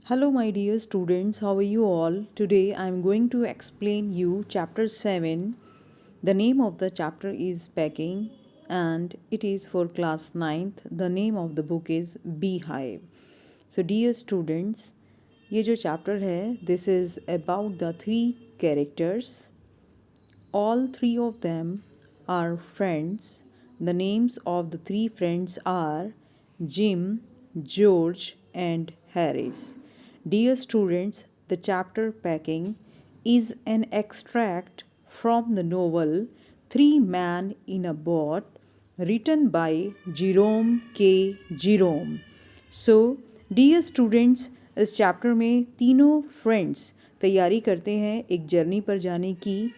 Hello my dear students, how are you all? Today I am going to explain you chapter 7. The name of the chapter is Packing and it is for class 9th. The name of the book is Beehive. So dear students, ये जो chapter है, this is about the three characters. All three of them are friends. The names of the three friends are Jim, George, and Harris. Dear students, the chapter Packing is an extract from the novel Three Men in a Boat, written by Jerome K. Jerome. So, dear students, इस chapter में तीनों friends तैयारी करते हैं एक journey पर जाने की।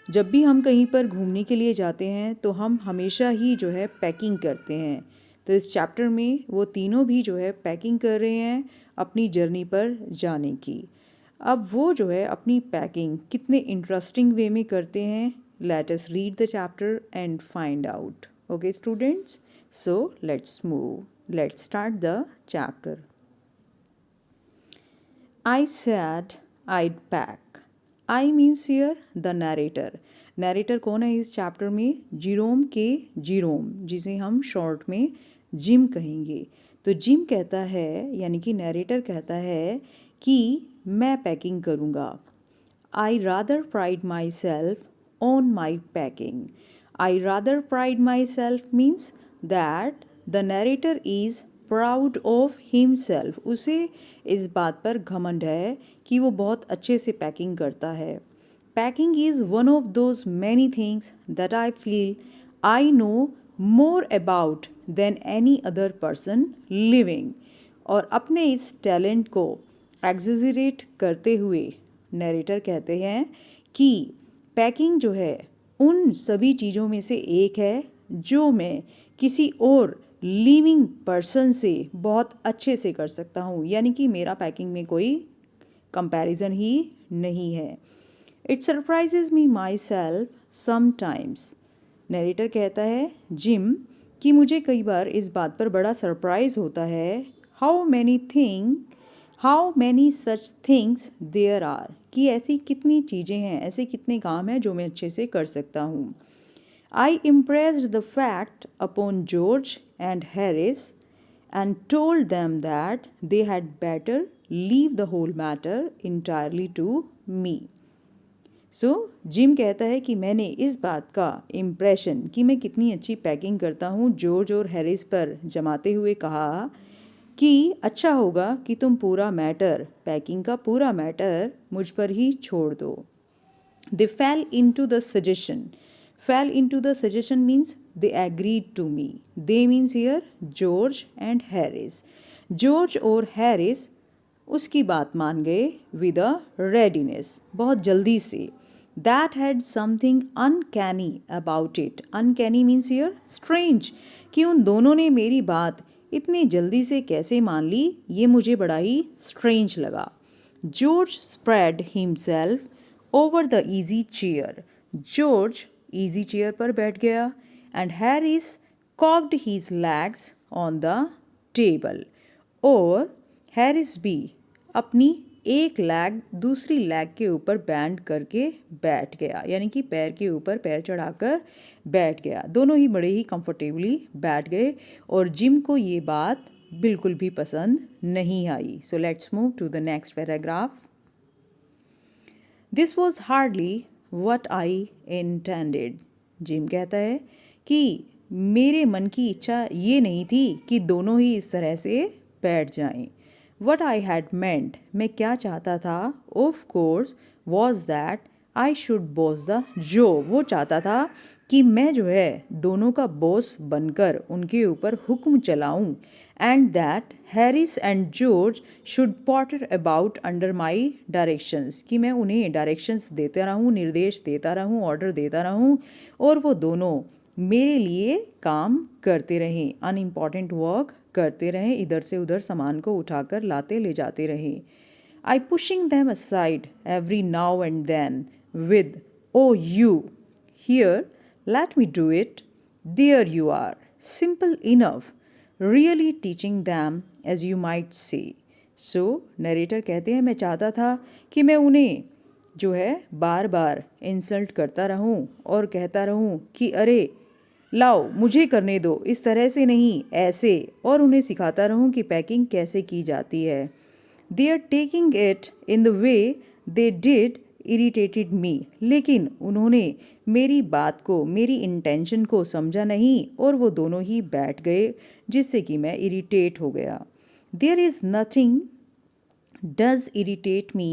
जब भी हम कहीं पर घूमने के लिए जाते हैं तो हम हमेशा ही जो है पैकिंग करते हैं। तो इस चैप्टर में वो तीनों भी जो है पैकिंग कर रहे हैं अपनी जर्नी पर जाने की। अब वो जो है अपनी पैकिंग कितने इंटरेस्टिंग वे में करते हैं, let us read the chapter and find out. Okay students, so let's start the chapter. I said I'd pack. I means here the narrator. Narrator कौन है इस चैप्टर में? जीरोम के जीरोम, जिसे हम शॉर्ट में जिम कहेंगे। तो जिम कहता है, यानी कि नरेटर कहता है कि मैं पैकिंग करूँगा। I rather pride myself on my packing. I rather pride myself means that the narrator is proud of himself. उसे इस बात पर घमंड है कि वो बहुत अच्छे से पैकिंग करता है। Packing is one of those many things that I feel I know more about than any other person living. और अपने इस टैलेंट को एग्जेजरेट करते हुए नरेटर कहते हैं कि पैकिंग जो है उन सभी चीज़ों में से एक है जो मैं किसी और लिविंग पर्सन से बहुत अच्छे से कर सकता हूँ, यानी कि मेरा पैकिंग में कोई कंपैरिजन ही नहीं है। It surprises me my self sometimes. Narrator कहता है जिम कि मुझे कई बार इस बात पर बड़ा सरप्राइज होता है how many such things there are, कि ऐसी कितनी चीज़ें हैं, ऐसे कितने काम हैं जो मैं अच्छे से कर सकता हूँ। I impressed the fact upon George and Harris and told them that they had better leave the whole matter entirely to me. Gym कहता है कि मैंने इस बात का इम्प्रेशन कि मैं कितनी अच्छी पैकिंग करता हूँ जॉर्ज और हैरिस पर जमाते हुए कहा कि अच्छा होगा कि तुम पूरा मैटर, पैकिंग का पूरा मैटर मुझ पर ही छोड़ दो। They fell into the suggestion. Fell into the suggestion means they agreed to me. They means here George and Harris. George और Harris उसकी बात मान गए with a readiness, बहुत जल्दी से। That had something uncanny about it. Uncanny means here strange, कि उन दोनों ने मेरी बात इतनी जल्दी से कैसे मान ली, ये मुझे बड़ा ही strange लगा। George spread himself over the easy chair. George easy chair पर बैठ गया and Harris cocked his legs on the table. और हैरिस भी अपनी एक लेग दूसरी लेग के ऊपर बैंड करके बैठ गया, यानी कि पैर के ऊपर पैर चढ़ाकर बैठ गया। दोनों ही बड़े ही कंफर्टेबली बैठ गए और जिम को ये बात बिल्कुल भी पसंद नहीं आई। So let's move to the next paragraph. This was hardly what I intended. Jim कहता है कि मेरे मन की इच्छा ये नहीं थी कि दोनों ही इस तरह से बैठ जाएं। वट आई हैड मेंट, मैं क्या चाहता था, of course was that I should boss the जो, वो चाहता था कि मैं जो है दोनों का बॉस बनकर उनके ऊपर हुक्म चलाऊं and that Harris and George should potter about under my directions, कि मैं उन्हें डायरेक्शंस देता रहूं, निर्देश देता रहूं, ऑर्डर देता रहूं और वो दोनों मेरे लिए काम करते रहें, अनइम्पॉर्टेंट वर्क करते रहें, इधर से उधर सामान को उठाकर लाते ले जाते रहें। I pushing them aside every now and then with, oh you, here, let me do it, there you are, simple enough, really teaching them as you might say. So narrator कहते हैं मैं चाहता था कि मैं उन्हें जो है बार बार इंसल्ट करता रहूं और कहता रहूं कि अरे लाओ मुझे करने दो, इस तरह से नहीं ऐसे, और उन्हें सिखाता रहूं कि पैकिंग कैसे की जाती है। They are taking it in the way they did irritated me, लेकिन उन्होंने मेरी बात को, मेरी इंटेंशन को समझा नहीं और वो दोनों ही बैठ गए, जिससे कि मैं इरिटेट हो गया। There is nothing does irritate me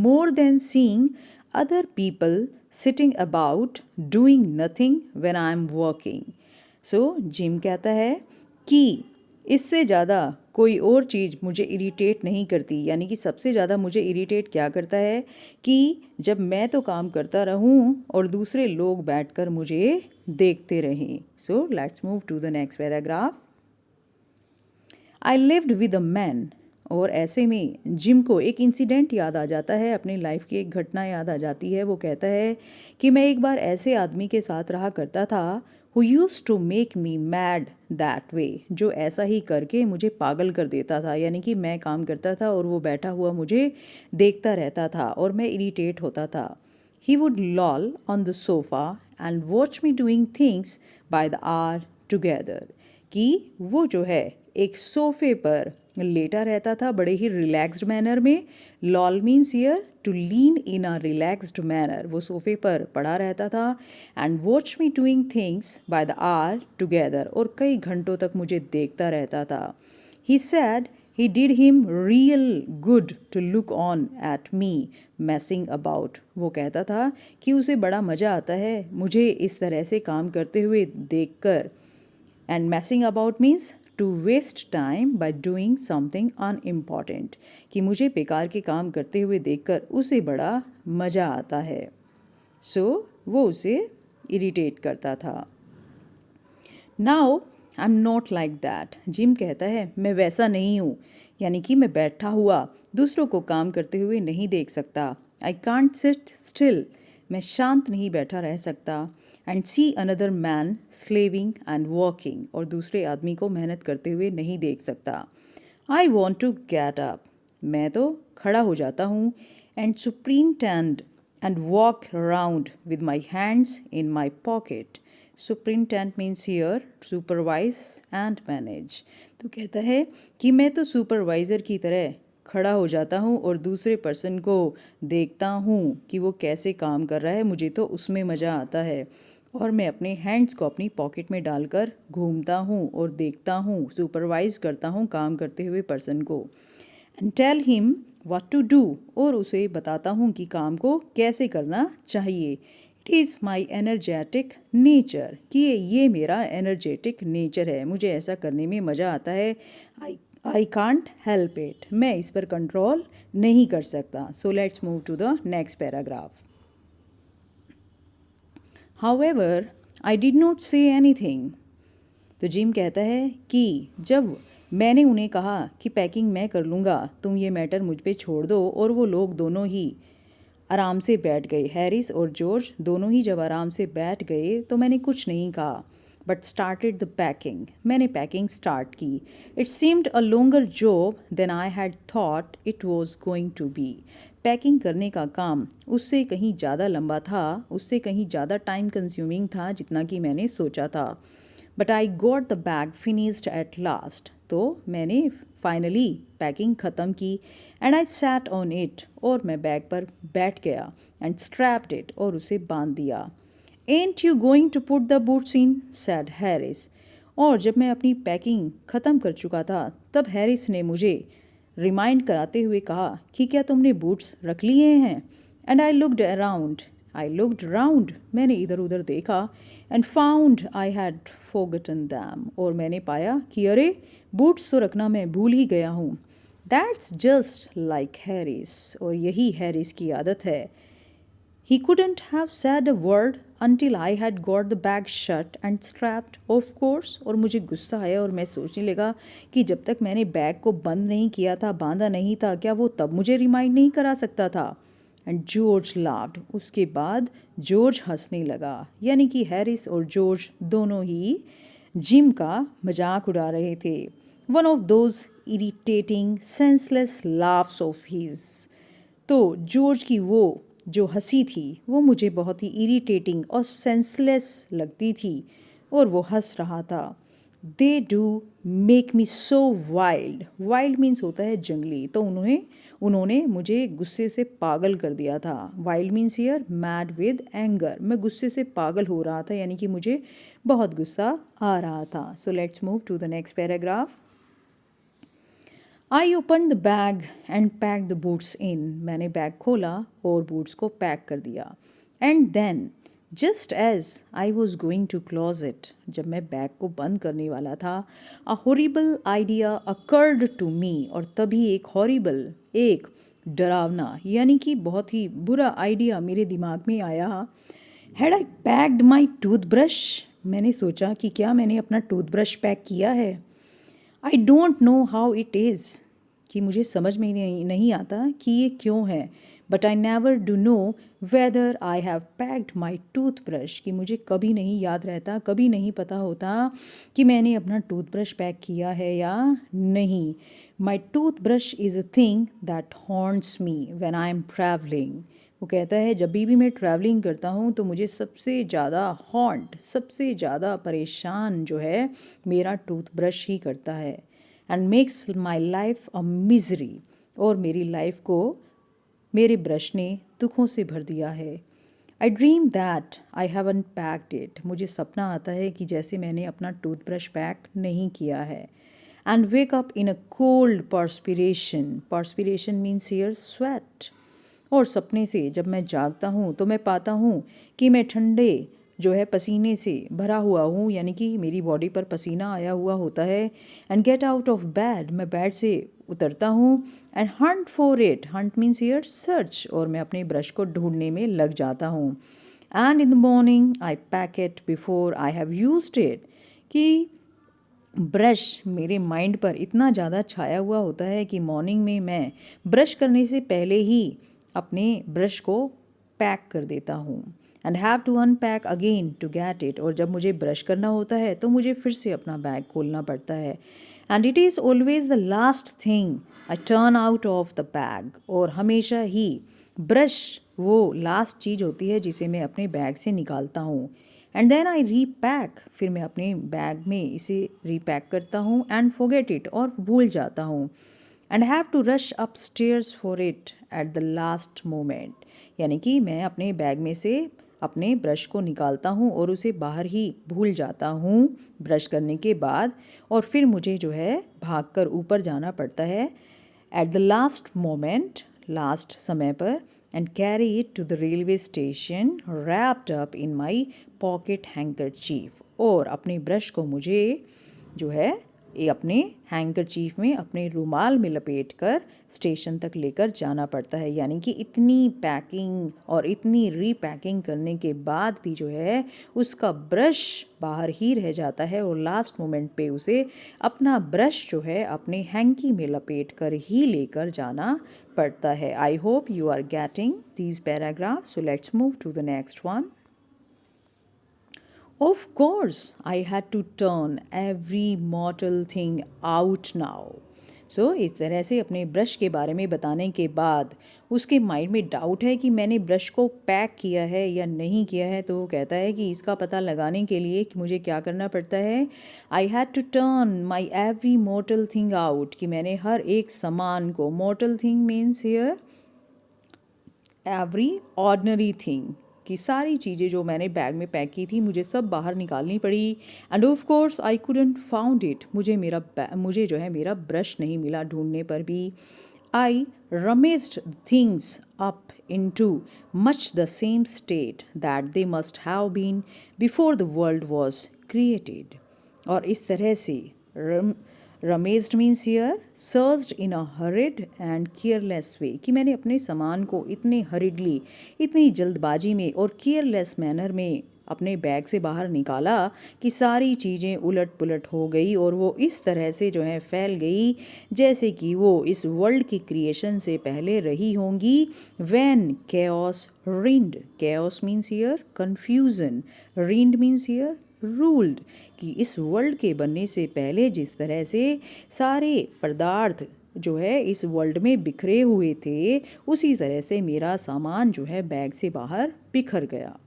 more than seeing other people sitting about doing nothing when I am working. So gym कहता है कि इससे ज़्यादा कोई और चीज़ मुझे इरिटेट नहीं करती, यानी कि सबसे ज़्यादा मुझे इरिटेट क्या करता है कि जब मैं तो काम करता रहूं और दूसरे लोग बैठकर मुझे देखते रहें। So let's move to the next paragraph. I lived with a man, और ऐसे में जिम को एक इंसिडेंट याद आ जाता है, अपनी लाइफ की एक घटना याद आ जाती है। वो कहता है कि मैं एक बार ऐसे आदमी के साथ रहा करता था who used to make me mad that way, जो ऐसा ही करके मुझे पागल कर देता था, यानी कि मैं काम करता था और वो बैठा हुआ मुझे देखता रहता था और मैं इरिटेट होता था। He would loll on the sofa and watch me doing things by the hour together, कि वो जो है एक सोफे पर लेटा रहता था बड़े ही रिलैक्स्ड मैनर में। Loll means here to lean in a relaxed manner. वो सोफे पर पड़ा रहता था and watch me doing things by the hour together, और कई घंटों तक मुझे देखता रहता था। He said he did him real good to look on at me messing about. वो कहता था कि उसे बड़ा मज़ा आता है मुझे इस तरह से काम करते हुए देखकर। And messing about means to waste time by doing something unimportant, कि मुझे बेकार के काम करते हुए देखकर उसे बड़ा मज़ा आता है। So वो उसे इरिटेट करता था। Now I'm not like that. Gym कहता है मैं वैसा नहीं हूँ, यानी कि मैं बैठा हुआ दूसरों को काम करते हुए नहीं देख सकता। I can't sit still. मैं शांत नहीं बैठा रह सकता। And see another man slaving and working, और दूसरे आदमी को मेहनत करते हुए नहीं देख सकता। I want to get up, मैं तो खड़ा हो जाता हूँ। And superintend and walk around with my hands in my pocket. Superintend means here supervise and manage. तो कहता है कि मैं तो सुपरवाइज़र की तरह खड़ा हो जाता हूँ और दूसरे पर्सन को देखता हूँ कि वो कैसे काम कर रहा है, मुझे तो उसमें मज़ा आता है और मैं अपने हैंड्स को अपनी पॉकेट में डालकर घूमता हूँ और देखता हूँ, सुपरवाइज करता हूँ काम करते हुए पर्सन को। And tell him what to do, और उसे बताता हूँ कि काम को कैसे करना चाहिए। It is my energetic nature, कि ये मेरा एनर्जेटिक नेचर है, मुझे ऐसा करने में मज़ा आता है। आई कांट हेल्प इट, मैं इस पर कंट्रोल नहीं कर सकता। So let's move to the next paragraph. However I did not say anything. तो जिम कहता है कि जब मैंने उन्हें कहा कि पैकिंग मैं कर लूँगा, तुम ये मैटर मुझ पे छोड़ दो, और वो लोग दोनों ही आराम से बैठ गए, हैरिस और जॉर्ज दोनों ही जब आराम से बैठ गए तो मैंने कुछ नहीं कहा, बट स्टार्टेड द पैकिंग, मैंने पैकिंग स्टार्ट की। It seemed a longer job than I had thought it was going to be. Packing करने का काम उससे कहीं ज़्यादा लंबा था, उससे कहीं ज़्यादा टाइम कंज्यूमिंग था जितना कि मैंने सोचा था। But I got the bag finished at last, तो मैंने फाइनली पैकिंग ख़त्म की। And I sat on it, और मैं बैग पर बैठ गया। एंड स्ट्रैप्ड इट, और उसे बांध दिया। Ain't you going to put the boots in, said Harris. और जब मैं अपनी पैकिंग ख़त्म कर चुका था तब हैरिस ने मुझे रिमाइंड कराते हुए कहा कि क्या तुमने बूट्स रख लिए हैं। एंड आई लुक्ड अराउंड, मैंने इधर उधर देखा। And found I had forgotten them, और मैंने पाया कि अरे बूट्स तो रखना मैं भूल ही गया हूँ। दैट्स जस्ट लाइक हैरिस, और यही हैरिस की आदत है। He couldn't have said a word until I had got the bag shut and strapped, of course. और मुझे गुस्सा आया और मैं सोचने लगा कि जब तक मैंने बैग को बंद नहीं किया था, बांधा नहीं था, क्या वो तब मुझे रिमाइंड नहीं करा सकता था। एंड जॉर्ज लाफ्ड, उसके बाद जॉर्ज हंसने लगा, यानी कि हैरिस और जॉर्ज दोनों ही जिम का मजाक उड़ा रहे थे। One of those irritating, senseless laughs of his. तो जॉर्ज की वो जो हंसी थी वो मुझे बहुत ही इरिटेटिंग और सेंसलेस लगती थी और वो हंस रहा था. They do make me so wild. Wild means होता है जंगली. तो उन्होंने मुझे गुस्से से पागल कर दिया था. Wild means here mad with anger. मैं गुस्से से पागल हो रहा था, यानी कि मुझे बहुत गुस्सा आ रहा था. So let's move to the next paragraph. I opened the bag and packed the boots in. मैंने बैग खोला और बूट्स को पैक कर दिया. And then, just as I was going to close it, जब मैं बैग को बंद करने वाला था, a horrible idea occurred to me. और तभी एक डरावना यानी कि बहुत ही बुरा आइडिया मेरे दिमाग में आया. Had I packed my toothbrush? मैंने सोचा कि क्या मैंने अपना टूथब्रश पैक किया है. I don't know how it is. कि मुझे समझ में नहीं आता कि ये क्यों है. But I never do know whether I have packed my toothbrush. कि मुझे कभी नहीं याद रहता, कभी नहीं पता होता कि मैंने अपना टूथब्रश पैक किया है या नहीं. My toothbrush is a thing that haunts me when I am travelling. वो कहता है जब भी मैं ट्रैवलिंग करता हूँ तो मुझे सबसे ज़्यादा परेशान जो है मेरा टूथब्रश ही करता है. And makes my life a misery. और मेरी लाइफ को मेरे ब्रश ने दुखों से भर दिया है. आई dream that I haven't packed it. मुझे सपना आता है कि जैसे मैंने अपना टूथब्रश पैक नहीं किया है. And wake up in a cold perspiration. Perspiration means here sweat. और सपने से जब मैं जागता हूँ तो मैं पाता हूँ कि मैं ठंडे जो है पसीने से भरा हुआ हूँ, यानी कि मेरी बॉडी पर पसीना आया हुआ होता है. And get out of bed. मैं बेड से उतरता हूँ. And Hunt for it. Hunt means here search. और मैं अपने ब्रश को ढूंढने में लग जाता हूँ. And in the morning I pack it before I have used it. कि ब्रश मेरे माइंड पर इतना ज़्यादा छाया हुआ होता है कि मॉर्निंग में मैं ब्रश करने से पहले ही अपने ब्रश को पैक कर देता हूँ. And have to unpack again to get it. और जब मुझे ब्रश करना होता है तो मुझे फिर से अपना बैग खोलना पड़ता है. And it is always the last thing I turn out of the bag. और हमेशा ही ब्रश वो लास्ट चीज़ होती है जिसे मैं अपने बैग से निकालता हूँ. And then I repack. फिर मैं अपने बैग में इसे रीपैक करता हूँ. And forget it. और भूल जाता हूँ. And have to rush up stairs for it at the last moment. यानी कि मैं अपने बैग में से अपने ब्रश को निकालता हूँ और उसे बाहर ही भूल जाता हूँ ब्रश करने के बाद. और फिर मुझे जो है भागकर ऊपर जाना पड़ता है at the last moment, last समय पर. And carry it to the railway station wrapped up in my pocket handkerchief. और अपने ब्रश को मुझे जो है ये अपने हैंकरचीफ में, अपने रुमाल में लपेट कर स्टेशन तक लेकर जाना पड़ता है. यानी कि इतनी पैकिंग और इतनी रीपैकिंग करने के बाद भी जो है उसका ब्रश बाहर ही रह जाता है और लास्ट मोमेंट पे उसे अपना ब्रश जो है अपने हैंकी में लपेट कर ही लेकर जाना पड़ता है. I hope you are getting these paragraph. So let's move to the next one. Of course, I had to turn every mortal thing out now. So, इस तरह से अपने ब्रश के बारे में बताने के बाद उसके माइंड में डाउट है कि मैंने ब्रश को पैक किया है या नहीं किया है. तो वो कहता है कि इसका पता लगाने के लिए कि मुझे क्या करना पड़ता है. I had to turn my every mortal thing out. कि मैंने हर एक सामान को, mortal thing means here every ordinary thing, कि सारी चीज़ें जो मैंने बैग में पैक की थी मुझे सब बाहर निकालनी पड़ी. End of course I couldn't found it. मुझे जो है मेरा ब्रश नहीं मिला ढूंढने पर भी. I rummaged things up into much the same state that they must have been before the world was created. और इस तरह से rummaged means here searched in a hurried and careless way. कि मैंने अपने सामान को इतने हरिडली, इतनी जल्दबाजी में और केयरलेस मैनर में अपने बैग से बाहर निकाला कि सारी चीज़ें उलट पुलट हो गई और वो इस तरह से जो है फैल गई जैसे कि वो इस वर्ल्ड की क्रिएशन से पहले रही होंगी. When chaos reigned. chaos means here confusion. reigned means here ruled, कि इस वर्ल्ड के बनने से पहले जिस तरह से सारे पदार्थ जो है इस वर्ल्ड में बिखरे हुए थे, उसी तरह से मेरा सामान जो है बैग से बाहर बिखर गया.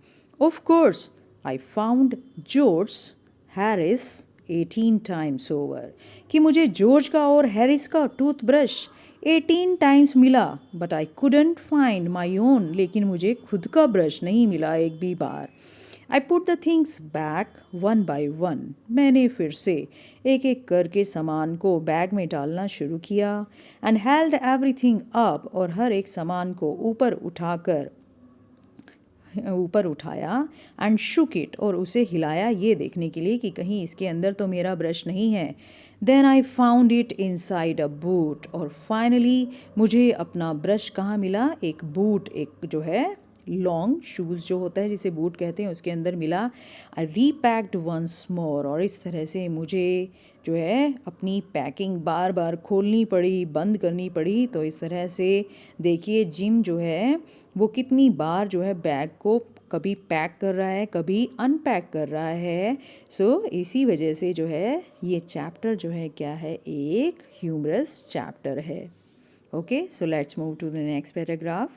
Of course, I found George Harris 18 times over. कि मुझे जॉर्ज का और हैरिस का टूथब्रश 18 टाइम्स मिला, but I couldn't find my own. लेकिन मुझे खुद का ब्रश नहीं मिला एक भी बार. I put the things back one by one. मैंने फिर से एक एक करके सामान को बैग में डालना शुरू किया. And held everything up, और हर एक सामान को ऊपर उठाया. एंड शुक इट, और उसे हिलाया ये देखने के लिए कि कहीं इसके अंदर तो मेरा ब्रश नहीं है. Then I found it inside a boot, और फाइनली मुझे अपना ब्रश कहाँ मिला, एक बूट, एक जो है लॉन्ग शूज़ जो होता है जिसे बूट कहते हैं, उसके अंदर मिला. आई रीपैक्ड वंस मोर, और इस तरह से मुझे जो है अपनी पैकिंग बार बार खोलनी पड़ी, बंद करनी पड़ी. तो इस तरह से देखिए जिम जो है वो कितनी बार जो है बैग को कभी पैक कर रहा है, कभी अनपैक कर रहा है. सो इसी वजह से जो है ये चैप्टर जो है क्या है, एक ह्यूमरस चैप्टर है. Okay, so let's move to the next paragraph.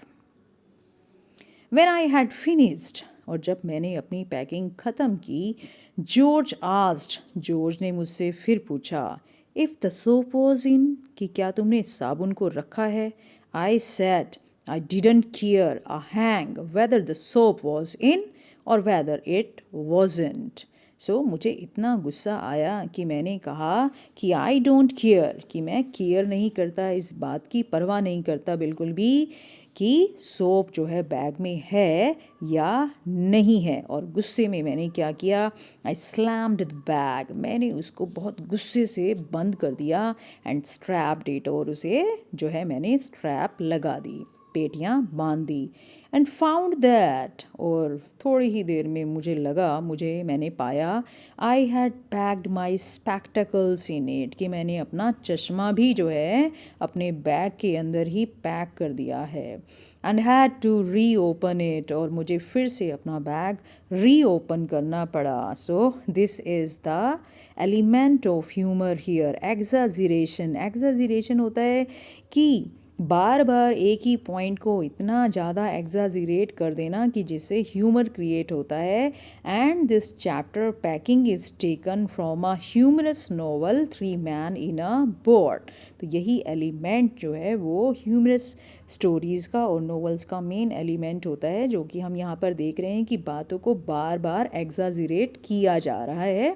When I had finished, और जब मैंने अपनी पैकिंग ख़त्म की, जॉर्ज आस्क्ड, जॉर्ज ने मुझसे फिर पूछा, if the soap was in, कि क्या तुमने साबुन को रखा है. I said I didn't care a hang whether the soap was in और वेदर इट वॉजेंट. सो मुझे इतना गुस्सा आया कि मैंने कहा कि आई डोंट केयर, कि मैं केयर नहीं करता, इस बात की परवाह नहीं करता बिल्कुल भी कि सोप जो है बैग में है या नहीं है. और गुस्से में मैंने क्या किया, आई स्लैम्ड द बैग, मैंने उसको बहुत गुस्से से बंद कर दिया. एंड स्ट्रैप्ड इट, और उसे जो है मैंने स्ट्रैप लगा दी, पेटियाँ बांध दी. एंड फाउंड दैट, और थोड़ी ही देर में मैंने पाया, I had packed my spectacles in it, कि मैंने अपना चश्मा भी जो है अपने बैग के अंदर ही पैक कर दिया है. And had to reopen it, और मुझे फिर से अपना बैग री ओपन करना पड़ा. So this is the element of humour here, exaggeration. Exaggeration होता है कि बार बार एक ही पॉइंट को इतना ज़्यादा एग्जाजरेट कर देना कि जिससे ह्यूमर क्रिएट होता है. And this chapter packing is taken from a humorous novel three man in a boat. तो यही एलिमेंट जो है वो ह्यूमरस स्टोरीज़ का और नॉवेल्स का मेन एलिमेंट होता है, जो कि हम यहाँ पर देख रहे हैं कि बातों को बार बार एग्जाजरेट किया जा रहा है,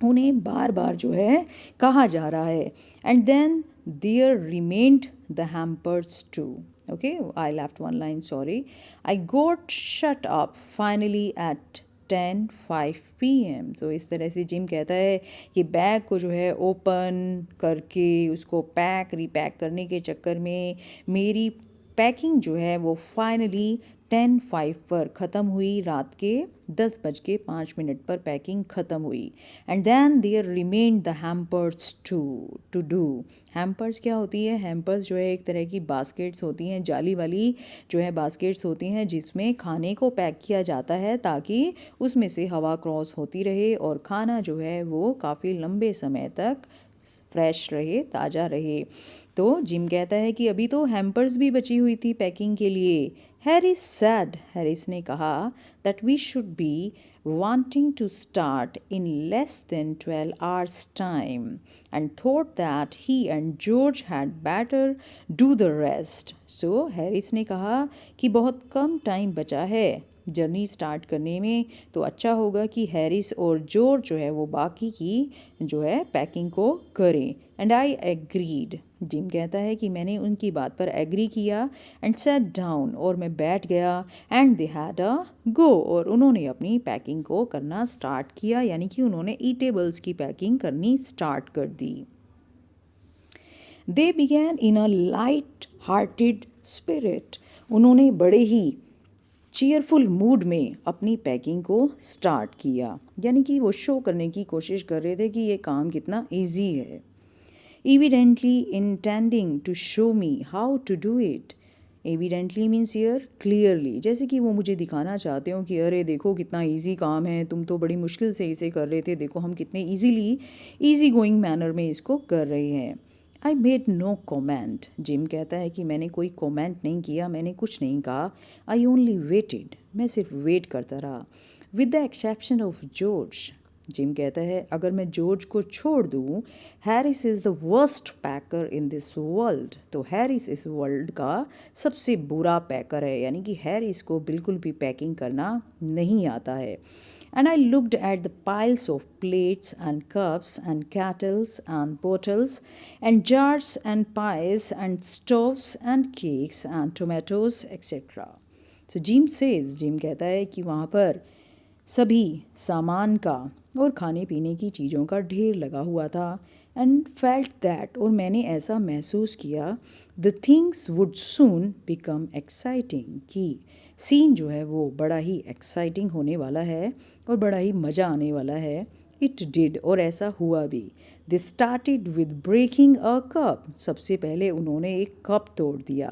उन्हें बार बार जो है कहा जा रहा है. And then there remained the hampers too. Okay, I left one line, sorry. I got shut up finally at 10:05 p.m. तो इस तरह से जिम कहता है कि बैग को जो है ओपन करके उसको रीपैक करने के चक्कर में मेरी पैकिंग जो है वो फाइनली 10:05 पर ख़त्म हुई, रात के 10:05 पर पैकिंग ख़त्म हुई. And then there remained the hampers to do. Hampers क्या होती है, हैम्पर्स जो है एक तरह की बास्केट्स होती हैं, जाली वाली जो है बास्केट्स होती हैं जिसमें खाने को पैक किया जाता है ताकि उसमें से हवा क्रॉस होती रहे और खाना जो है वो काफ़ी लंबे समय तक फ्रेश रहे, ताज़ा रहे. तो जिम कहता है कि अभी तो हैम्पर्स भी बची हुई थी पैकिंग के लिए. हैरिस सैड, हैरिस ने कहा, that we should be wanting to start in less than 12 hours time and thought that he and George had better do the rest. So Harris ने कहा कि बहुत कम टाइम बचा है जर्नी स्टार्ट करने में, तो अच्छा होगा कि हैरिस और जॉर्ज जो है वो बाकी की जो है पैकिंग को करें. एंड आई एग्रीड, जिम कहता है कि मैंने उनकी बात पर एग्री किया. एंड सेट डाउन, और मैं बैठ गया. एंड दे हैड अ गो, और उन्होंने अपनी पैकिंग को करना स्टार्ट किया, यानी कि उन्होंने ईटेबल्स की पैकिंग करनी स्टार्ट कर दी. They began in a light hearted spirit, उन्होंने बड़े ही चीयरफुल मूड में अपनी पैकिंग को स्टार्ट किया, यानी कि वो शो करने की कोशिश कर रहे थे कि ये काम कितना ईजी है. Evidently intending to show me how to do it evidently means here clearly, जैसे कि वो मुझे दिखाना चाहते हो कि अरे देखो कितना इजी काम है, तुम तो बड़ी मुश्किल से इसे कर रहे थे, देखो हम कितने ईजी गोइंग मैनर में इसको कर रहे हैं। I made no comment, Jim कहता है कि मैंने कोई कॉमेंट नहीं किया, मैंने कुछ नहीं कहा। आई ओनली वेटेड, मैं सिर्फ वेट करता रहा। With the exception of George, gym कहता है अगर मैं जॉर्ज को छोड़ दूँ, Harris is the worst packer in this world, तो हैरिस इस वर्ल्ड का सबसे बुरा पैकर है, यानी कि हैरिस को बिल्कुल भी पैकिंग करना नहीं आता है। And I looked at the piles of plates and cups and kettles and bottles and jars and pies and stoves and cakes and tomatoes etc. So Jim says, Jim कहता है कि वहाँ पर सभी सामान का और खाने पीने की चीज़ों का ढेर लगा हुआ था। एंड फेल्ट दैट, और मैंने ऐसा महसूस किया, the things would soon become exciting, कि सीन जो है वो बड़ा ही एक्साइटिंग होने वाला है और बड़ा ही मज़ा आने वाला है। इट डिड, और ऐसा हुआ भी। They started with breaking a cup, सबसे पहले उन्होंने एक कप तोड़ दिया।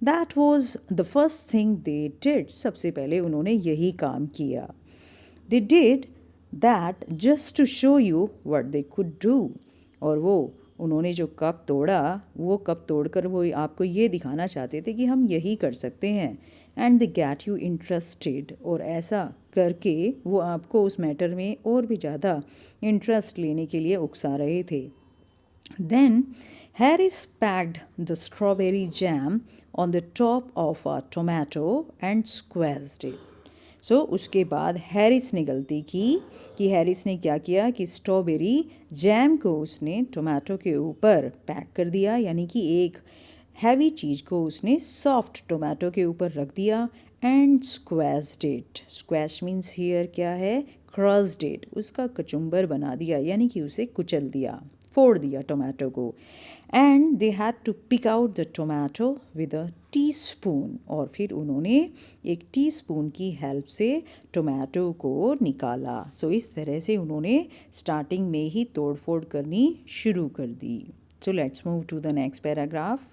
That was the first thing they did, सबसे पहले उन्होंने यही काम किया। They did that just to show you what they could do, और वो उन्होंने जो कप तोड़ा, वो कप तोड़कर वो आपको ये दिखाना चाहते थे कि हम यही कर सकते हैं। And they get you interested, और ऐसा करके वो आपको उस मैटर में और भी ज़्यादा इंटरेस्ट लेने के लिए उकसा रहे थे। Then Harris packed the strawberry jam on the top of a tomato and squashed it. So उसके बाद हैरिस ने गलती की कि हैरिस ने क्या किया कि स्ट्रॉबेरी जैम को उसने टोमेटो के ऊपर पैक कर दिया, यानी कि एक हैवी चीज़ को उसने सॉफ्ट टोमेटो के ऊपर रख दिया। And squashed it, squash means here क्या है, क्रस्ड इट, उसका कचुम्बर बना दिया, यानी कि उसे कुचल दिया, फोड़ दिया टोमेटो को। And they had to pick out the tomato with a teaspoon, और फिर उन्होंने एक टीस्पून की हेल्प से टोमेटो को निकाला। सो इस तरह से उन्होंने स्टार्टिंग में ही तोड़ फोड़ करनी शुरू कर दी। So let's move to the next paragraph.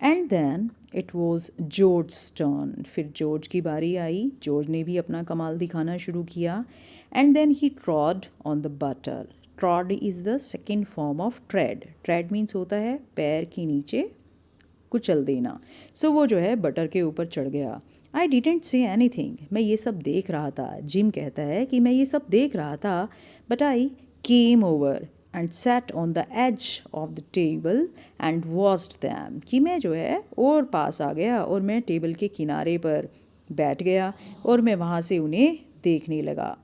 And then it was George turn, फिर जॉर्ज की बारी आई, जॉर्ज ने भी अपना कमाल दिखाना शुरू किया। And then he trod on the butter, trod is the second form of tread, tread means होता है पैर के नीचे कुचल देना। सो वो जो है बटर के ऊपर चढ़ गया। आई डिडेंट से एनीथिंग, मैं ये सब देख रहा था, जिम कहता है कि मैं ये सब देख रहा था, but I came over and sat on the edge of the table and watched them, कि मैं जो है और पास आ गया और मैं टेबल के किनारे पर बैठ गया और मैं वहाँ से उन्हें देखने लगा।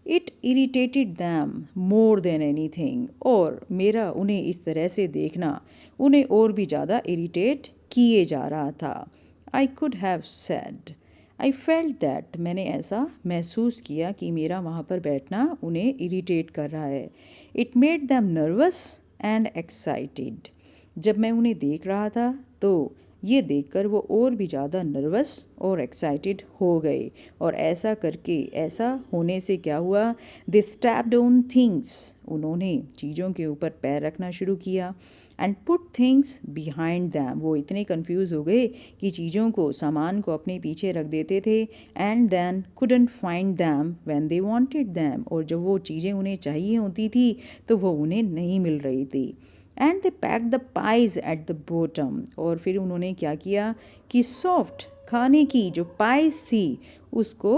It irritated them more than any thing, और मेरा उन्हें इस तरह से देखना उन्हें और भी ज़्यादा इरिटेट किए जा रहा था। I could have said, I felt that, मैंने ऐसा महसूस किया कि मेरा वहाँ पर बैठना उन्हें इरिटेट कर रहा है। It made them nervous and excited, जब मैं उन्हें देख रहा था तो ये देखकर वो और भी ज़्यादा नर्वस और एक्साइटेड हो गए, और ऐसा करके, ऐसा होने से क्या हुआ, दे स्टैप्ड ऑन थिंग्स, उन्होंने चीज़ों के ऊपर पैर रखना शुरू किया। And put things behind them, वो इतने कंफ्यूज हो गए कि चीज़ों को, सामान को अपने पीछे रख देते थे। And then couldn't find them when they wanted them, और जब वो चीज़ें उन्हें चाहिए होती थी तो वो उन्हें नहीं मिल रही थी। And they pack the pies at the bottom, और फिर उन्होंने क्या किया कि सॉफ्ट खाने की जो पाइज थी उसको,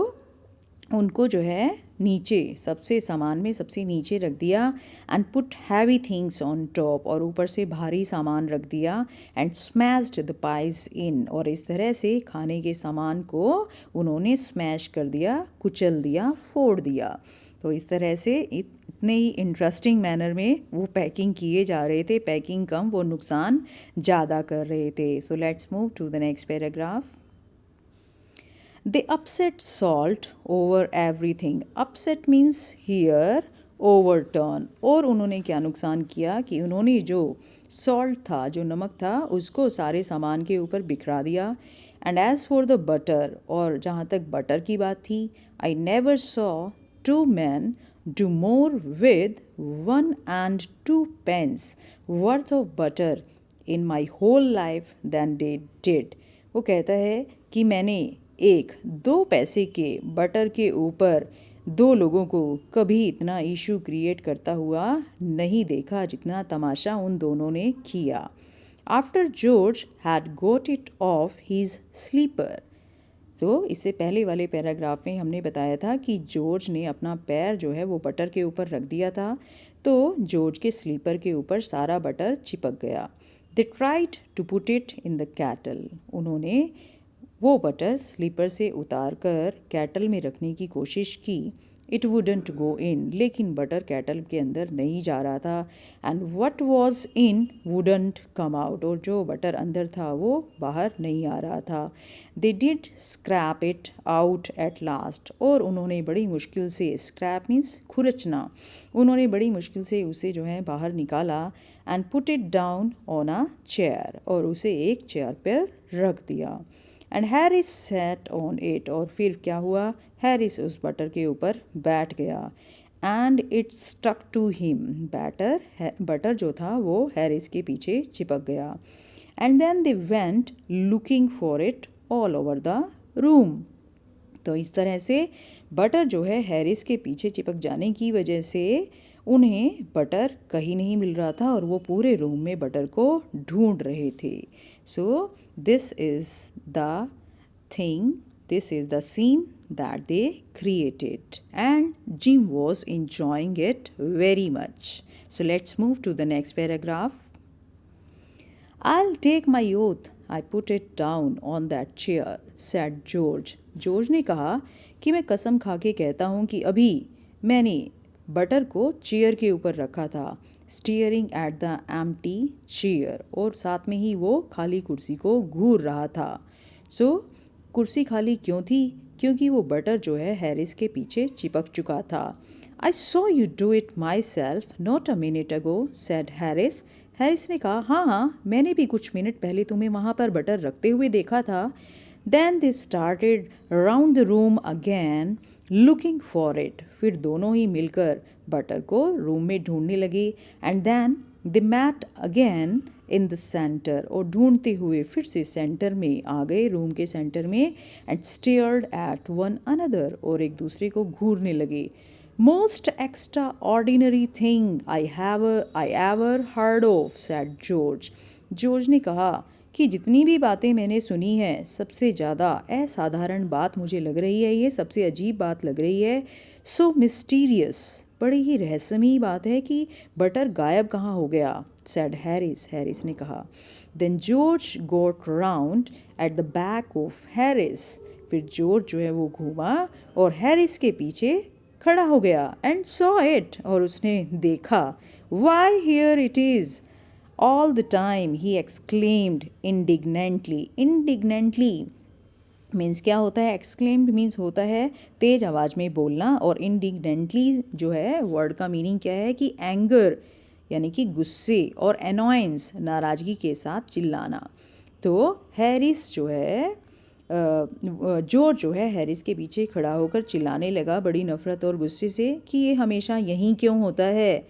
उनको जो है नीचे, सबसे सामान में सबसे नीचे रख दिया। And put heavy things on top, और ऊपर से भारी सामान रख दिया। एंड स्मैश्ड द पाइज इन, और इस तरह से खाने के सामान को उन्होंने स्मैश कर दिया, कुचल दिया, फोड़ दिया। तो इस तरह से इतने ही इंटरेस्टिंग मैनर में वो पैकिंग किए जा रहे थे, पैकिंग कम, वो नुकसान ज़्यादा कर रहे थे। So let's move to the next paragraph. They upset salt over everything. Upset means here overturn. और उन्होंने क्या नुकसान किया कि उन्होंने जो सॉल्ट था, जो नमक था, उसको सारे सामान के ऊपर बिखरा दिया। And as for the butter, और जहाँ तक बटर की बात थी, I never saw two man do more with 1 and 2 pence worth of butter in my whole life than they did. वो कहता है कि मैंने एक 2 पैसे के बटर के ऊपर 2 लोगों को कभी इतना इशू क्रिएट करता हुआ नहीं देखा जितना तमाशा उन दोनों ने किया. After George had got it off his slipper. तो इससे पहले वाले पैराग्राफ में हमने बताया था कि जॉर्ज ने अपना पैर जो है वो बटर के ऊपर रख दिया था, तो जॉर्ज के स्लीपर के ऊपर सारा बटर चिपक गया. They tried to put it in the kettle. उन्होंने वो बटर स्लीपर से उतार कर कैटल में रखने की कोशिश की. इट वुडेंट गो इन. लेकिन बटर कैटल के अंदर नहीं जा रहा था. And what was in wouldn't come out. और जो बटर अंदर था वो बाहर नहीं आ रहा था. They did scrap it out at last. और उन्होंने बड़ी मुश्किल से, स्क्रैप मीन्स खुरचना, उन्होंने बड़ी मुश्किल से उसे जो है बाहर निकाला. And put it down on a chair. और उसे एक चेयर पर रख दिया. And Harris sat on it. और फिर क्या हुआ, हैरिस उस बटर के ऊपर बैठ गया. And it stuck to him. Butter जो था वो हैरिस के पीछे चिपक गया. And then they went looking for it all over the room. तो इस तरह से बटर जो है हैरिस के पीछे चिपक जाने की वजह से उन्हें बटर कहीं नहीं मिल रहा था और वो पूरे रूम में बटर को ढूंढ रहे थे. So this is the thing, this is the scene that they created, and Jim was enjoying it very much. So let's move to the next paragraph. I'll take my oath I put it down on that chair, said George. George ने कहा कि मैं कसम खा के कहता हूँ कि अभी मैंने बटर को चेयर के ऊपर रखा था. Steering at the empty chair. और साथ में ही वो खाली कुर्सी को घूर रहा था. सो कुर्सी खाली क्यों थी? क्योंकि वो बटर जो है हैरिस के पीछे चिपक चुका था. I saw you do it my self not a minute ago, said Harris. Harris ने कहा, हाँ, मैंने भी कुछ मिनट पहले तुम्हें वहाँ पर बटर रखते हुए देखा था. Then they started round the room again looking for it. फिर दोनों ही मिलकर बटर को रूम में ढूंढने लगे. And then they met again in the centre. और ढूंढते हुए फिर से सेंटर में आ गए, रूम के सेंटर में. And stared at one another. और एक दूसरे को घूरने लगे. Most extra ordinary thing I ever heard of, said George. George ने कहा कि जितनी भी बातें मैंने सुनी है सबसे ज़्यादा असाधारण बात मुझे लग रही है, ये सबसे अजीब बात लग रही है. सो मिस्टीरियस. बड़ी ही रहस्यमयी बात है कि बटर गायब कहाँ हो गया, said हैरिस. हैरिस ने कहा. Then George got round at the back of Harris. फिर जॉर्ज जो है वो घूमा और हैरिस के पीछे खड़ा हो गया. And saw it. और उसने देखा. Why here it is. All the time, he exclaimed indignantly. Indignantly means क्या होता है? एक्सक्लेम्ड मीन्स होता है तेज आवाज़ में बोलना. और इंडिग्नेंटली जो है वर्ड का मीनिंग क्या है कि एंगर यानी कि गुस्से, और एनॉयंस नाराज़गी के साथ चिल्लाना. तो हैरिस जो है जॉर्ज जो है हैरिस के पीछे खड़ा होकर चिल्लाने लगा बड़ी नफ़रत और गुस्से से कि ये हमेशा यहीं क्यों होता है.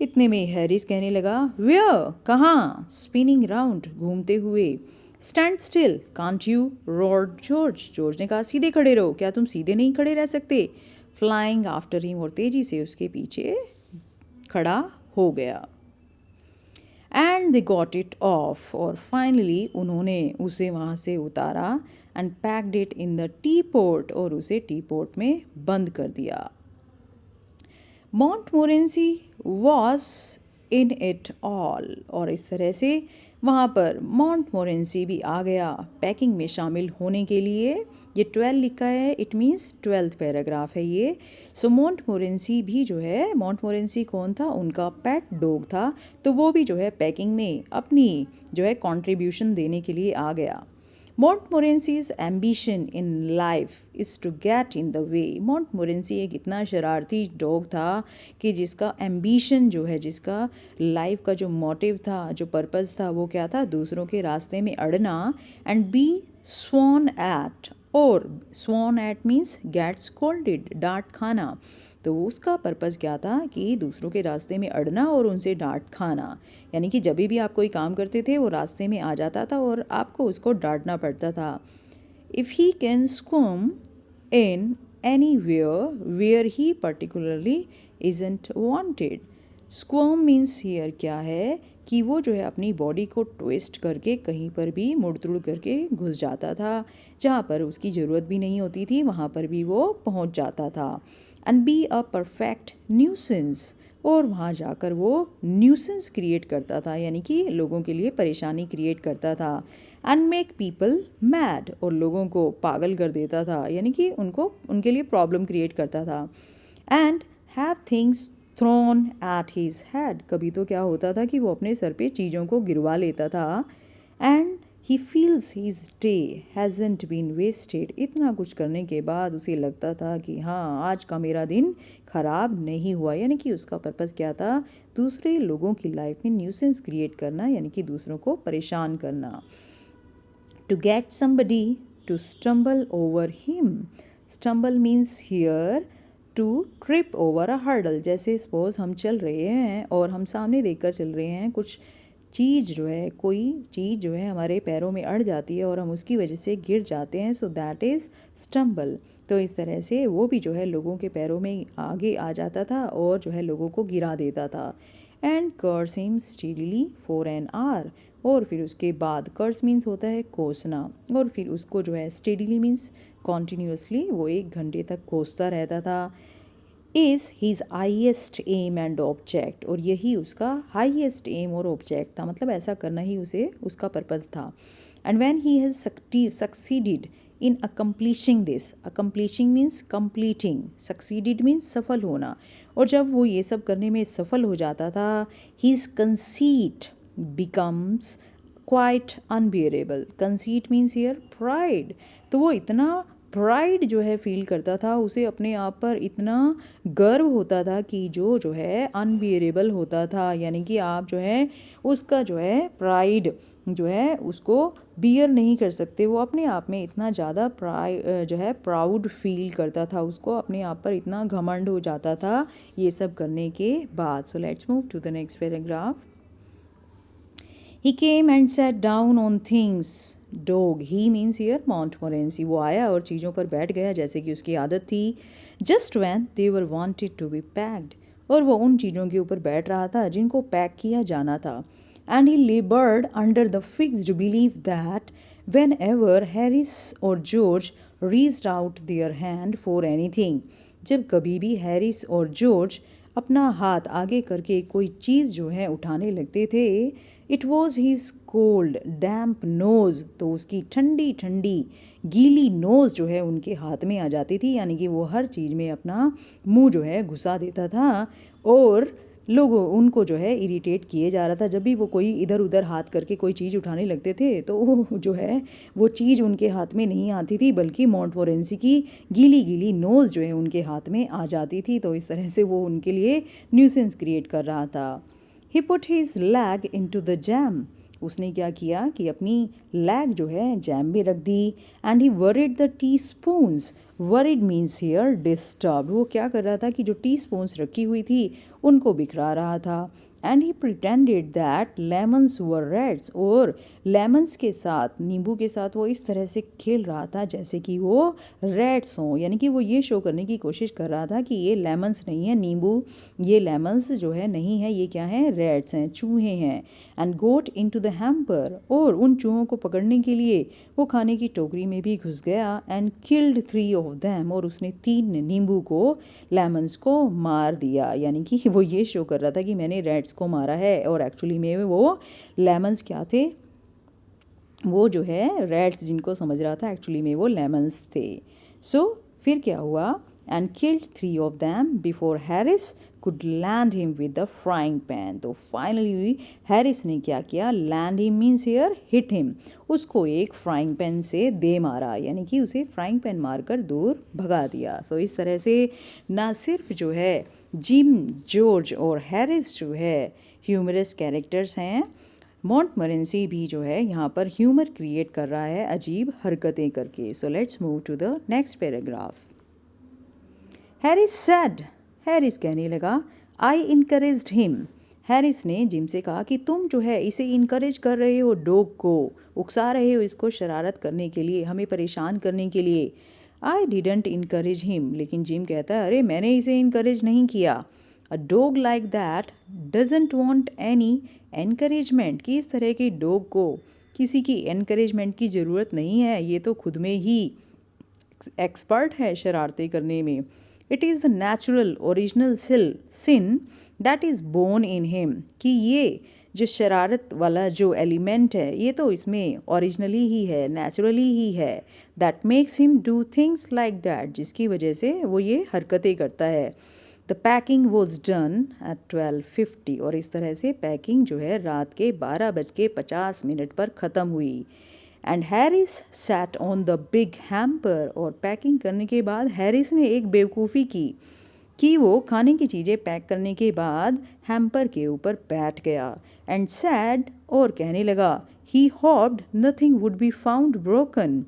इतने में हैरिस कहने लगा, वेयर, कहाँ? स्पिनिंग राउंड, घूमते हुए. Stand still can't you, roared George. George ने कहा, सीधे खड़े रहो, क्या तुम सीधे नहीं खड़े रह सकते? Flying after him. और तेज़ी से उसके पीछे खड़ा हो गया. And they got it off. और फाइनली उन्होंने उसे वहाँ से उतारा. And packed it in the teapot. और उसे टी पोट में बंद कर दिया. Montmorency was in it all. और इस तरह से वहाँ पर मॉन्टमोरेंसी भी आ गया पैकिंग में शामिल होने के लिए. ये 12 लिखा है, इट मीन्स 12th पैराग्राफ है ये. सो मॉन्टमोरेंसी भी जो है, मॉन्टमोरेंसी कौन था? उनका पेट डॉग था. तो वो भी जो है पैकिंग में अपनी जो है कंट्रीब्यूशन देने के लिए आ गया. Montmorency's ambition in life is to get in the way. Montmorency एक इतना शरारती डॉग था कि जिसका एम्बिशन जो है, जिसका लाइफ का जो मोटिव था, जो पर्पस था, वो क्या था? दूसरों के रास्ते में अड़ना. And be sworn at. और sworn at means get scolded, डांट खाना. तो उसका पर्पज़ क्या था कि दूसरों के रास्ते में अड़ना और उनसे डांट खाना, यानी कि जब भी आप कोई काम करते थे वो रास्ते में आ जाता था और आपको उसको डांटना पड़ता था। If he can swim in anywhere where he particularly isn't wanted. Squirm means here क्या है कि वो जो है अपनी बॉडी को ट्विस्ट करके कहीं पर भी मुड़ तुड़ करके घुस जाता था, जहाँ पर उसकी ज़रूरत भी नहीं होती थी वहाँ पर भी वो पहुँच जाता था। And be a perfect nuisance, और वहाँ जाकर वो न्यूसेंस क्रिएट करता था, यानी कि लोगों के लिए परेशानी क्रिएट करता था। एंड मेक पीपल मैड, और लोगों को पागल कर देता था, यानी कि उनके लिए प्रॉब्लम क्रिएट करता था। And have things thrown at his head, कभी तो क्या होता था कि वो अपने सर पे चीज़ों को गिरवा लेता था। And he feels his day hasn't been wasted, इतना कुछ करने के बाद उसे लगता था कि हाँ आज का मेरा दिन ख़राब नहीं हुआ, यानी कि उसका पर्पज़ क्या था, दूसरे लोगों की लाइफ में न्यूसेंस क्रिएट करना, यानी कि दूसरों को परेशान करना। To get somebody to stumble over him. Stumble means here to trip over a hurdle. जैसे सपोज हम चल रहे हैं और हम सामने देखकर चल रहे हैं, कुछ चीज़ जो है, कोई चीज़ जो है हमारे पैरों में अड़ जाती है और हम उसकी वजह से गिर जाते हैं, सो दैट इज़ स्टम्बल। तो इस तरह से वो भी जो है लोगों के पैरों में आगे आ जाता था और जो है लोगों को गिरा देता था। And curse him steadily for an hour, और फिर उसके बाद कर्स मीन्स होता है कोसना, और फिर उसको जो है स्टेडीली मीन्स कॉन्टीन्यूसली, वो 1 घंटे तक कोसता रहता था। Is his highest aim and object, और यही उसका हाइएस्ट एम और ऑब्जेक्ट था, मतलब ऐसा करना ही उसका पर्पज़ था। And when he has succeeded in accomplishing this, accomplishing means completing, succeeded means सफल होना, और जब वो ये सब करने में सफल हो जाता था, his conceit becomes quite unbearable. Conceit means here pride. तो वो इतना प्राइड जो है फील करता था, उसे अपने आप पर इतना गर्व होता था कि जो है अनबियरेबल होता था, यानी कि आप जो है उसका जो है प्राइड जो है उसको बियर नहीं कर सकते। वो अपने आप में इतना ज़्यादा जो है प्राउड फील करता था, उसको अपने आप पर इतना घमंड हो जाता था ये सब करने के बाद। So let's move to the next paragraph. He came and sat down on things. Dog, he means here Montmorency. वो आया और चीज़ों पर बैठ गया जैसे कि उसकी आदत थी। Just when they were wanted to be packed, और वो उन चीज़ों के ऊपर बैठ रहा था जिनको पैक किया जाना था। And he labored under the fixed belief that whenever Harris or George reached out their hand for anything, जब कभी भी हैरिस और जॉर्ज अपना हाथ आगे करके कोई चीज़ जो है उठाने लगते थे, it was his cold damp nose, तो उसकी ठंडी ठंडी गीली नोज़ जो है उनके हाथ में आ जाती थी, यानी कि वो हर चीज़ में अपना मुंह जो है घुसा देता था और लोग उनको जो है इरिटेट किए जा रहा था। जब भी वो कोई इधर उधर हाथ करके कोई चीज़ उठाने लगते थे तो वो जो है वो चीज़ उनके हाथ में नहीं आती थी, बल्कि मोंटमोरेंसी की गीली गीली नोज़ जो है उनके हाथ में आ जाती थी। तो इस तरह से वो उनके लिए न्यूसेंस क्रिएट कर रहा था। He put his leg into the jam, उसने क्या किया कि अपनी लैग जो है जैम में रख दी। And he worried the teaspoons, worried means here disturb, वो क्या कर रहा था कि जो टी स्पून्स रखी हुई थी उनको बिखरा रहा था। And he pretended that lemons were rats, और लेमन्स के साथ नींबू के साथ वो इस तरह से खेल रहा था जैसे कि वो रेड्स हों, यानी कि वो ये शो करने की कोशिश कर रहा था कि ये लेमन्स नहीं है नींबू, ये लेमन्स जो है नहीं है, ये क्या है, रेड्स हैं, चूहे हैं। And got into the hamper, और उन चूहों को पकड़ने के लिए वो खाने की टोकरी में भी घुस गया। एंड किल्ड 3 ऑफ देम, और उसने 3 नींबू को, लेमन्स को मार दिया, यानी कि वो ये शो कर रहा था कि मैंने रेड्स को मारा है, और एक्चुअली में वो लेमन्स क्या थे, वो जो है रेड्स जिनको समझ रहा था एक्चुअली में वो लेमन्स थे। सो फिर क्या हुआ, and killed 3 of them before Harris could land him with the frying pan, तो फाइनली हैरिस ने क्या किया, land him means here hit him, उसको एक फ्राइंग पैन से दे मारा, यानी कि उसे फ्राइंग पैन मारकर दूर भगा दिया। सो इस तरह से ना सिर्फ जो है जिम, जॉर्ज और हैरिस जो है ह्यूमरस कैरेक्टर्स हैं, मोंटमोरेंसी भी जो है यहाँ पर ह्यूमर क्रिएट कर रहा है अजीब हरकतें करके। So let's move to the next paragraph. Harris said, Harris कहने लगा, आई इनकरेज्ड हिम। हैरिस ने जिम से कहा कि तुम जो है इसे इनकरेज कर रहे हो, डॉग को उकसा रहे हो इसको शरारत करने के लिए, हमें परेशान करने के लिए। आई डिडंट इनकरेज हिम, लेकिन जिम कहता है, अरे मैंने इसे इनकरेज नहीं किया। A dog like that doesn't want any encouragement, कि इस तरह के डॉग को किसी की एनकरेजमेंट की ज़रूरत नहीं है, ये तो खुद में ही एक्सपर्ट है शरारतें करने में। It is the natural original sin that is born in him, कि ये जो शरारत वाला जो एलिमेंट है ये तो इसमें ओरिजिनली ही है, नेचुरली ही है। That makes him do things like that, जिसकी वजह से वो ये हरकतें करता है। The packing was done at 12:50, और इस तरह से पैकिंग जो है रात के 12:50 पर ख़त्म हुई। And Harris set on the big hamper, और पैकिंग करने के बाद हैरिस ने एक बेवकूफ़ी की कि वो खाने की चीज़ें पैक करने के बाद हैम्पर के ऊपर बैठ गया। एंड सैड, और कहने लगा, he hoped nothing would be found broken.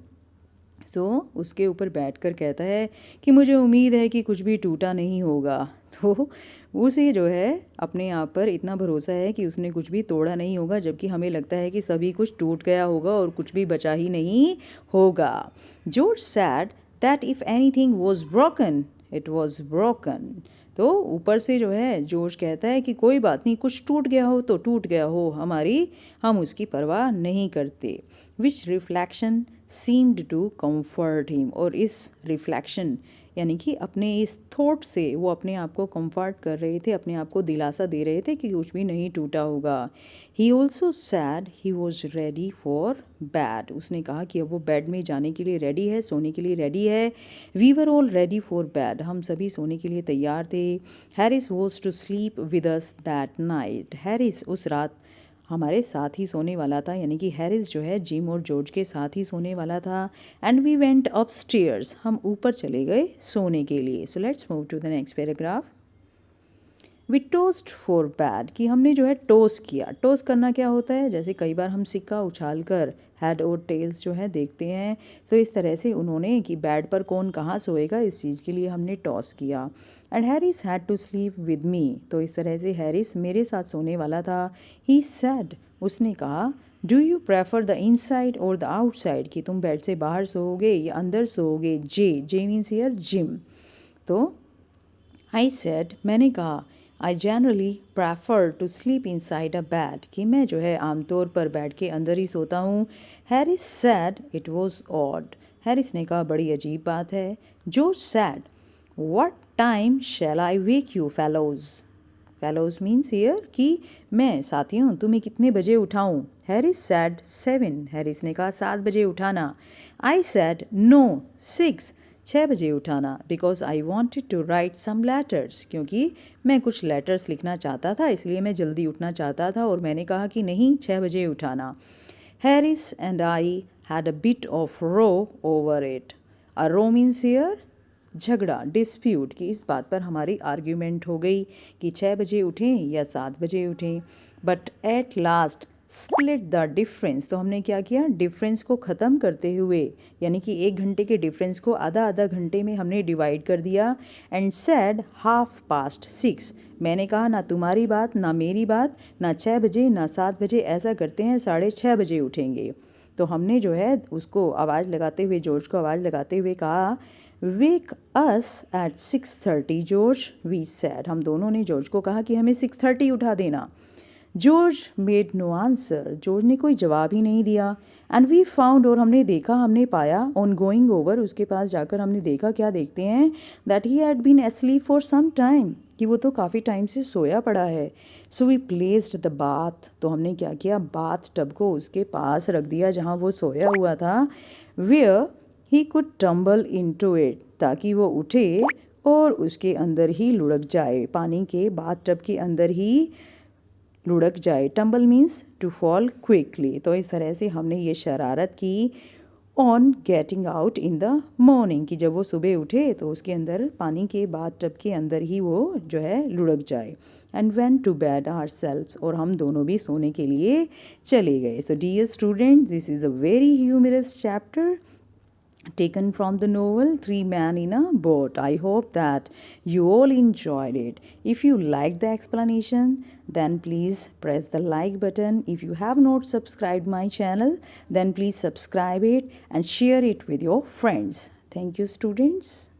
So उसके ऊपर बैठकर कहता है कि मुझे उम्मीद है कि कुछ भी टूटा नहीं होगा। तो उसे जो है अपने आप पर इतना भरोसा है कि उसने कुछ भी तोड़ा नहीं होगा, जबकि हमें लगता है कि सभी कुछ टूट गया होगा और कुछ भी बचा ही नहीं होगा। George sad that if anything was broken it was broken. तो ऊपर से जो है जॉर्ज कहता है कि कोई बात नहीं, कुछ टूट गया हो तो टूट गया हो, हम उसकी परवाह नहीं करते। Which reflection seemed to comfort him, और इस रिफ्लेक्शन यानी कि अपने इस थॉट से वो अपने आप को कंफर्ट कर रहे थे, अपने आप को दिलासा दे रहे थे कि कुछ भी नहीं टूटा होगा। He also sad he was ready for bed, उसने कहा कि अब वो बेड में जाने के लिए रेडी है, सोने के लिए रेडी है। We were all ready for bed, हम सभी सोने के लिए तैयार थे। Harris was to sleep with us that night, Harris उस रात हमारे साथ ही सोने वाला था, यानी कि हैरिस जो है जिम और जॉर्ज के साथ ही सोने वाला था। एंड वी वेंट अपस्टेयर्स, हम ऊपर चले गए सोने के लिए। So let's move to the next paragraph. We tossed for bed, कि हमने जो है टोस किया। टोस करना क्या होता है, जैसे कई बार हम सिक्का उछाल कर हेड और टेल्स जो है देखते हैं, तो इस तरह से उन्होंने कि बैड पर कौन कहाँ सोएगा, इस चीज़ के लिए हमने टॉस किया। And Harris had to sleep with me, तो इस तरह से हैरिस मेरे साथ सोने वाला था। ही सैड, उसने कहा, do you prefer the inside or the outside, कि तुम बेड से बाहर सोओगे या अंदर सोओगे। J means here Jim. तो आई सेड, मैंने कहा, I generally prefer to sleep inside a bed, कि मैं जो है आमतौर पर बेड के अंदर ही सोता हूँ। Harris said it was odd, Harris ने कहा बड़ी अजीब बात है। George said, what time shall I wake you fellows, fellows means here कि मैं साथियों तुम्हें कितने बजे उठाऊँ। हैरिस सैड 7, हैरिस ने कहा 7 बजे उठाना। आई सैड नो 6, 6 बजे उठाना। Because I wanted to write some letters, क्योंकि मैं कुछ लेटर्स लिखना चाहता था, इसलिए मैं जल्दी उठना चाहता था, और मैंने कहा कि नहीं 6 बजे उठाना। Harris and I had a bit of a row over, a row means here झगड़ा, डिस्प्यूट, कि इस बात पर हमारी आर्ग्यूमेंट हो गई कि 6 बजे उठें या 7 बजे उठें। But at last split the difference, तो हमने क्या किया, डिफरेंस को ख़त्म करते हुए, यानी कि 1 घंटे के डिफरेंस को आधा आधा घंटे में हमने डिवाइड कर दिया। एंड सैड 6:30, मैंने कहा ना तुम्हारी बात ना मेरी बात, ना 6 बजे ना 7 बजे, ऐसा करते हैं 6:30 बजे उठेंगे। तो हमने जो है उसको आवाज़ लगाते हुए, जॉर्ज को आवाज़ लगाते हुए कहा, wake us at 6:30 George, we said, हम दोनों ने जॉर्ज को कहा कि हमें 6:30 उठा देना। जॉर्ज मेड नो आंसर, जॉर्ज ने कोई जवाब ही नहीं दिया। एंड वी फाउंड, और हमने देखा, हमने पाया, ऑन गोइंग ओवर, उसके पास जाकर हमने देखा, क्या देखते हैं, that he had been asleep for some time, कि वो तो काफ़ी टाइम से सोया पड़ा है। So we placed the bath, तो हमने क्या किया, बाथ टब को उसके पास रख दिया जहाँ वो सोया हुआ था। Where he could tumble into it, ताकि वो उठे और उसके अंदर ही लुढ़क जाए, पानी के बाथ टब के अंदर ही लुढ़क जाए। Tumble means to fall quickly. तो इस तरह से हमने ये शरारत की on getting out in the morning, कि जब वो सुबह उठे तो उसके अंदर पानी के बाथ टब के अंदर ही वो जो है लुढ़क जाए। And went to bed ourselves, और हम दोनों भी सोने के लिए चले गए। So dear student, this is a very humorous chapter taken from the novel Three Men in a Boat. I hope that you all enjoyed it. If you liked the explanation, then please press the like button. If you have not subscribed my channel, then please subscribe it and share it with your friends. Thank you, students.